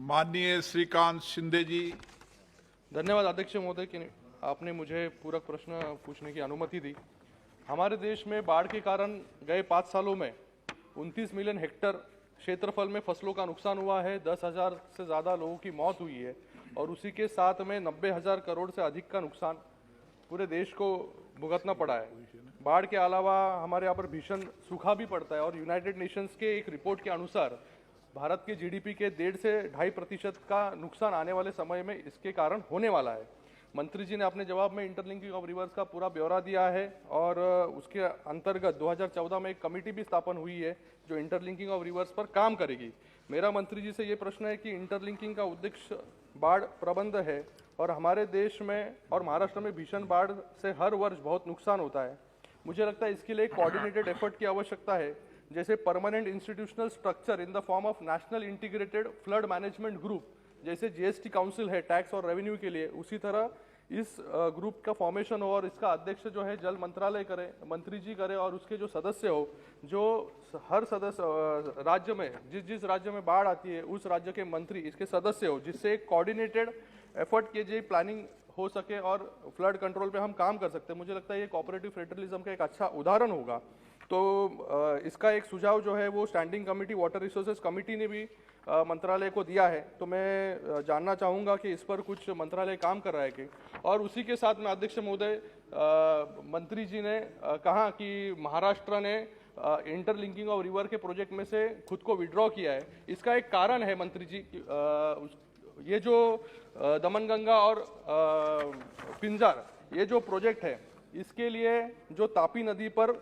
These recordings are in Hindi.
माननीय श्रीकांत शिंदे जी। धन्यवाद अध्यक्ष महोदय कि आपने मुझे पूरक प्रश्न पूछने की अनुमति दी। हमारे देश में बाढ़ के कारण गए 5 सालों में 29 मिलियन हेक्टेयर क्षेत्रफल में फसलों का नुकसान हुआ है। 10,000 से ज़्यादा लोगों की मौत हुई है और उसी के साथ में 90,000 करोड़ से अधिक का नुकसान पूरे देश को भुगतना पड़ा है। बाढ़ के अलावा हमारे यहाँ पर भीषण सूखा भी पड़ता है और यूनाइटेड नेशंस के एक रिपोर्ट के अनुसार भारत के जीडीपी के 1.5 से 2.5% का नुकसान आने वाले समय में इसके कारण होने वाला है। मंत्री जी ने अपने जवाब में इंटरलिंकिंग ऑफ रिवर्स का पूरा ब्यौरा दिया है और उसके अंतर्गत 2014 में एक कमेटी भी स्थापन हुई है जो इंटरलिंकिंग ऑफ रिवर्स पर काम करेगी। मेरा मंत्री जी से ये प्रश्न है कि इंटरलिंकिंग का उद्देश्य बाढ़ प्रबंध है और हमारे देश में और महाराष्ट्र में भीषण बाढ़ से हर वर्ष बहुत नुकसान होता है। मुझे लगता है इसके लिए कोऑर्डिनेटेड एफर्ट की आवश्यकता है, जैसे permanent institutional structure in the form of national integrated flood management group, जैसे जीएसटी काउंसिल है टैक्स और रेवेन्यू के लिए, उसी तरह इस ग्रुप का फॉर्मेशन हो और इसका अध्यक्ष जो है जल मंत्रालय करे, मंत्री जी करे और उसके जो सदस्य हो, जो हर सदस्य राज्य में जिस राज्य में बाढ़ आती है उस राज्य के मंत्री इसके सदस्य हो, जिससे एक कोऑर्डिनेटेड एफर्ट के जो प्लानिंग हो सके और फ्लड कंट्रोल पे हम काम कर सकते हैं। मुझे लगता है ये कोऑपरेटिव फेडरलिज्म का एक अच्छा उदाहरण होगा। तो इसका एक सुझाव जो है वो standing committee water resources committee ने भी मंत्रालय को दिया है। तो मैं जानना चाहूँगा कि इस पर कुछ मंत्रालय काम कर रहा है कि, और उसी के साथ में अध्यक्ष महोदय मंत्री जी ने कहा कि महाराष्ट्र ने इंटरलिंकिंग ऑफ रिवर के प्रोजेक्ट में से खुद को विड्रॉ किया है। इसका एक कारण है मंत्री जी, ये जो दमनगंगा और पिंजार ये जो प्रोजेक्ट है, इसके लिए जो तापी नदी पर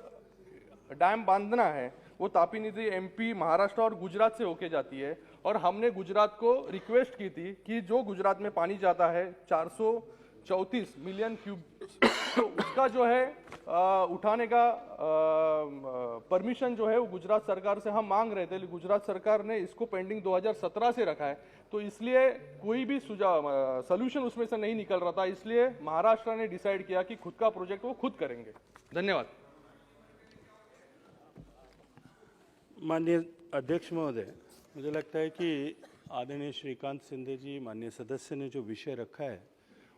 डैम बांधना है वो तापी नदी एमपी, महाराष्ट्र और गुजरात से होके जाती है और हमने गुजरात को रिक्वेस्ट की थी कि जो गुजरात में पानी जाता है 434 मिलियन क्यूब, तो उसका जो है उठाने का परमिशन जो है वो गुजरात सरकार से हम मांग रहे थे, लेकिन गुजरात सरकार ने इसको पेंडिंग 2017 से रखा है। तो इसलिए कोई भी सोल्यूशन उसमें से नहीं निकल रहा था, इसलिए महाराष्ट्र ने डिसाइड किया कि खुद का प्रोजेक्ट वो खुद करेंगे। धन्यवाद। माननीय अध्यक्ष महोदय, मुझे लगता है कि आदरणीय श्रीकांत शिंदे जी माननीय सदस्य ने जो विषय रखा है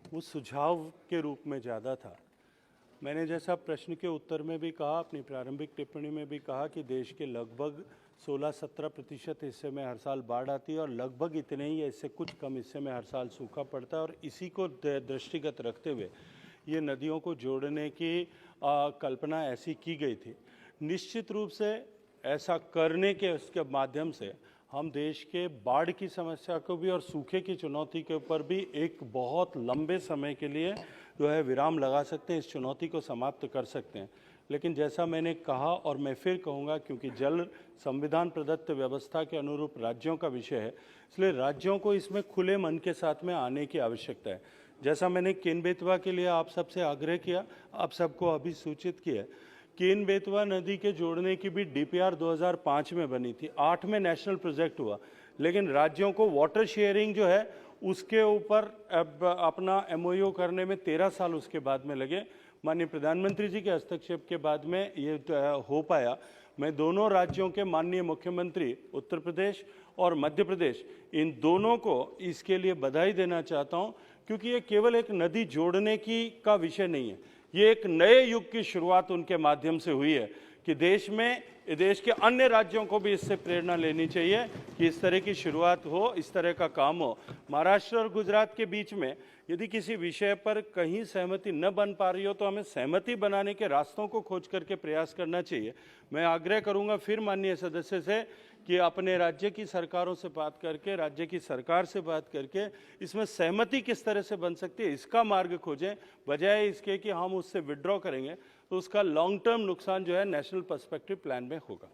वो सुझाव के रूप में ज़्यादा था। मैंने जैसा प्रश्न के उत्तर में भी कहा, अपनी प्रारंभिक टिप्पणी में भी कहा कि देश के लगभग 16-17% हिस्से में हर साल बाढ़ आती है और लगभग इतने ही इससे कुछ कम हिस्से में हर साल सूखा पड़ता है और इसी को दृष्टिगत रखते हुए ये नदियों को जोड़ने की कल्पना ऐसी की गई थी। निश्चित रूप से ऐसा करने के उसके माध्यम से हम देश के बाढ़ की समस्या को भी और सूखे की चुनौती के ऊपर भी एक बहुत लंबे समय के लिए जो है विराम लगा सकते हैं, इस चुनौती को समाप्त कर सकते हैं। लेकिन जैसा मैंने कहा और मैं फिर कहूँगा, क्योंकि जल संविधान प्रदत्त व्यवस्था के अनुरूप राज्यों का विषय है, इसलिए राज्यों को इसमें खुले मन के साथ में आने की आवश्यकता है। जैसा मैंने केन बेतवा के लिए आप सबसे आग्रह किया, आप सबको अभी सूचित किया, केन बेतवा नदी के जोड़ने की भी डीपीआर 2005 में बनी थी, 8 में नेशनल प्रोजेक्ट हुआ, लेकिन राज्यों को वाटर शेयरिंग जो है उसके ऊपर अपना एमओयू करने में 13 साल उसके बाद में लगे। माननीय प्रधानमंत्री जी के हस्तक्षेप के बाद में ये हो पाया। मैं दोनों राज्यों के माननीय मुख्यमंत्री उत्तर प्रदेश और मध्य प्रदेश, इन दोनों को इसके लिए बधाई देना चाहता हूँ, क्योंकि ये केवल एक नदी जोड़ने की का विषय नहीं है, ये एक नए युग की शुरुआत उनके माध्यम से हुई है कि देश के अन्य राज्यों को भी इससे प्रेरणा लेनी चाहिए कि इस तरह की शुरुआत हो, इस तरह का काम हो। महाराष्ट्र और गुजरात के बीच में यदि किसी विषय पर कहीं सहमति न बन पा रही हो तो हमें सहमति बनाने के रास्तों को खोज करके प्रयास करना चाहिए। मैं आग्रह करूंगा फिर माननीय सदस्य से कि अपने राज्य की सरकारों से बात करके, राज्य की सरकार से बात करके इसमें सहमति किस तरह से बन सकती है इसका मार्ग खोजें, बजाय इसके कि हम उससे विड्रॉ करेंगे तो उसका लॉन्ग टर्म नुकसान जो है नेशनल पर्सपेक्टिव प्लान में होगा।